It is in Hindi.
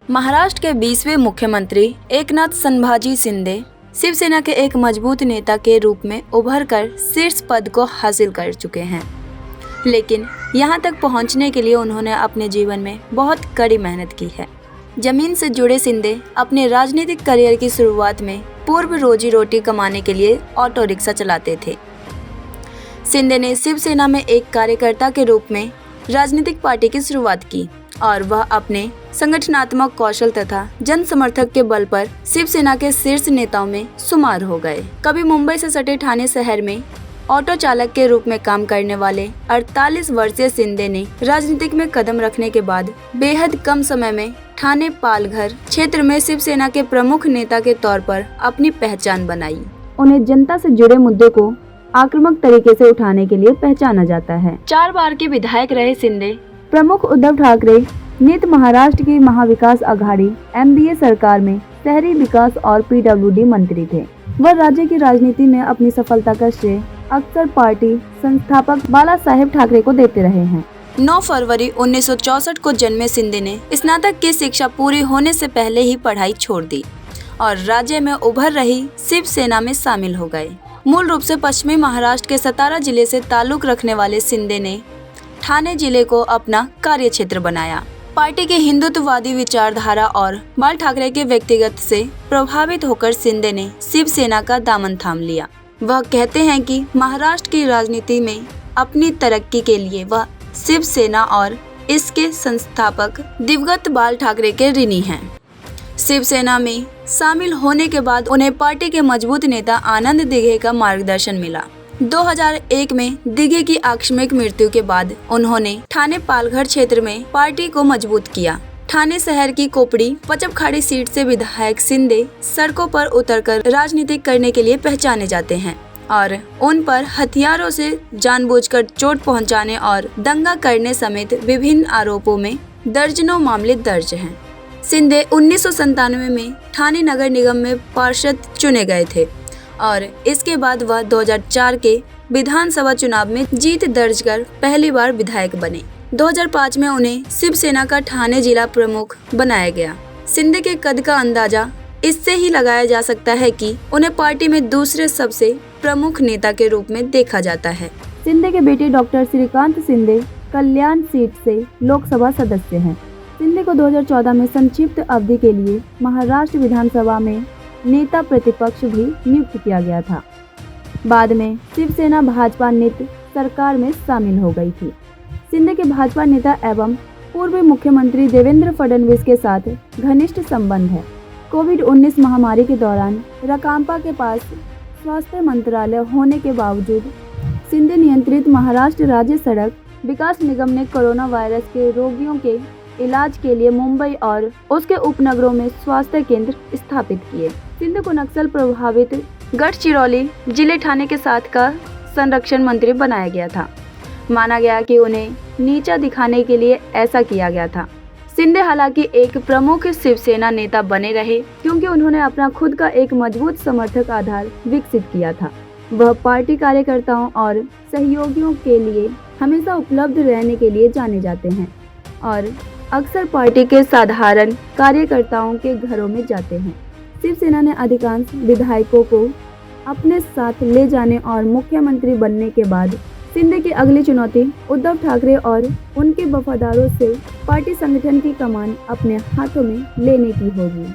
महाराष्ट्र के 20वें मुख्यमंत्री एकनाथ संभाजी शिंदे शिवसेना के एक मजबूत नेता के रूप में उभरकर शीर्ष पद को हासिल कर चुके हैं। लेकिन यहां तक पहुंचने के लिए उन्होंने अपने जीवन में बहुत कड़ी मेहनत की है। जमीन से जुड़े शिंदे अपने राजनीतिक करियर की शुरुआत में पूर्व रोजी रोटी कमाने के लिए ऑटो रिक्शा चलाते थे। शिंदे ने शिवसेना में एक कार्यकर्ता के रूप में राजनीतिक पार्टी की शुरुआत की और वह अपने संगठनात्मक कौशल तथा जन समर्थक के बल पर शिवसेना के शीर्ष नेताओं में शुमार हो गए। कभी मुंबई से सटे ठाणे शहर में ऑटो चालक के रूप में काम करने वाले 48 वर्षीय शिंदे ने राजनीतिक में कदम रखने के बाद बेहद कम समय में ठाणे पालघर क्षेत्र में शिवसेना के प्रमुख नेता के तौर पर अपनी पहचान बनाई। उन्हें जनता से जुड़े मुद्दे को आक्रामक तरीके से उठाने के लिए पहचाना जाता है। 4 बार के विधायक रहे शिंदे प्रमुख उद्धव ठाकरे नीत महाराष्ट्र की महाविकास आघाड़ी MBA सरकार में शहरी विकास और PWD मंत्री थे। वह राज्य की राजनीति में अपनी सफलता का श्रेय अक्सर पार्टी संस्थापक बाला साहेब ठाकरे को देते रहे हैं। 9 फरवरी 1964 को जन्मे शिंदे ने स्नातक की शिक्षा पूरी होने से पहले ही पढ़ाई छोड़ दी और राज्य में उभर रही शिवसेना में शामिल हो गए। मूल रूप से पश्चिमी महाराष्ट्र के सतारा जिले से ताल्लुक रखने वाले शिंदे ने ठाणे जिले को अपना कार्य क्षेत्र बनाया। पार्टी के हिंदुत्ववादी विचारधारा और बाल ठाकरे के व्यक्तिगत से प्रभावित होकर शिंदे ने शिवसेना का दामन थाम लिया। वह कहते हैं कि महाराष्ट्र की राजनीति में अपनी तरक्की के लिए वह शिवसेना और इसके संस्थापक दिवंगत बाल ठाकरे के ऋणी हैं। शिवसेना में शामिल होने के बाद उन्हें पार्टी के मजबूत नेता आनंद दिघे का मार्गदर्शन मिला। 2001 में दिघे की आकस्मिक मृत्यु के बाद उन्होंने ठाणे पालघर क्षेत्र में पार्टी को मजबूत किया। ठाणे शहर की कोपड़ी पचपखाड़ी सीट से विधायक शिंदे सड़कों पर उतरकर राजनीति करने के लिए पहचाने जाते हैं और उन पर हथियारों से जानबूझकर चोट पहुंचाने और दंगा करने समेत विभिन्न आरोपों में दर्जनों मामले दर्ज हैं। शिंदे 1997 में ठाणे नगर निगम में पार्षद चुने गए थे और इसके बाद वह 2004 के विधानसभा चुनाव में जीत दर्ज कर पहली बार विधायक बने। 2005 में उन्हें शिवसेना का ठाणे जिला प्रमुख बनाया गया। शिंदे के कद का अंदाजा इससे ही लगाया जा सकता है कि उन्हें पार्टी में दूसरे सबसे प्रमुख नेता के रूप में देखा जाता है। शिंदे के बेटे डॉक्टर श्रीकांत शिंदे कल्याण सीट से लोकसभा सदस्य हैं। शिंदे को 2014 में संक्षिप्त अवधि के लिए महाराष्ट्र विधानसभा में नेता प्रतिपक्ष भी नियुक्त किया गया था। बाद में शिवसेना भाजपा नीत सरकार में शामिल हो गई थी। शिंदे के भाजपा नेता एवं पूर्व मुख्यमंत्री देवेंद्र फडणवीस के साथ घनिष्ठ संबंध है। कोविड-19 महामारी के दौरान रकांपा के पास स्वास्थ्य मंत्रालय होने के बावजूद शिंदे नियंत्रित महाराष्ट्र राज्य सड़क विकास निगम ने कोरोना वायरस के रोगियों के इलाज के लिए मुंबई और उसके उपनगरों में स्वास्थ्य केंद्र स्थापित किए। शिंदे को नक्सल प्रभावित गढ़चिरौली जिले ठाणे के साथ का संरक्षण मंत्री बनाया गया था। माना गया कि उन्हें नीचा दिखाने के लिए ऐसा किया गया था। शिंदे हालांकि एक प्रमुख शिवसेना नेता बने रहे क्योंकि उन्होंने अपना खुद का एक मजबूत समर्थक आधार विकसित किया था। वह पार्टी कार्यकर्ताओं और सहयोगियों के लिए हमेशा उपलब्ध रहने के लिए जाने जाते हैं और अक्सर पार्टी के साधारण कार्यकर्ताओं के घरों में जाते हैं। शिवसेना ने अधिकांश विधायकों को अपने साथ ले जाने और मुख्यमंत्री बनने के बाद शिंदे की अगली चुनौती उद्धव ठाकरे और उनके वफादारों से पार्टी संगठन की कमान अपने हाथों में लेने की होगी।